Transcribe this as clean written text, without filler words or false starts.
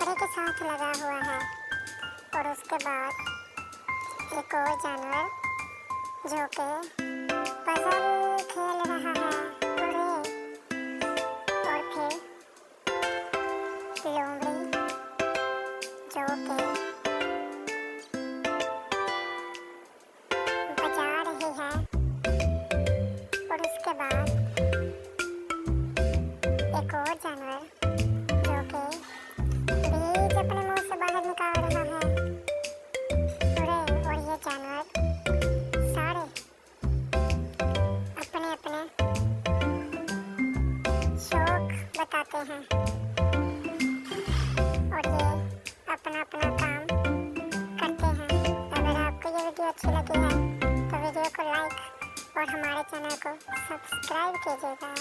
पिंजरे के साथ लगा हुआ है। और उसके बाद एक और जानवर जो कि पजल खेल रहा है। और फिर लोमड़ी जो कि बजा रही है। और उसके बाद एक और जानवर जो कि बीज अपने मुंह से बाहर निकाल रहा है। और ये जानवर सारे अपने अपने शौक बताते हैं और ये अपना अपना काम करते हैं। अगर आपको ये वीडियो अच्छी लगी है तो वीडियो को लाइक और हमारे चैनल को सब्सक्राइब कीजिएगा।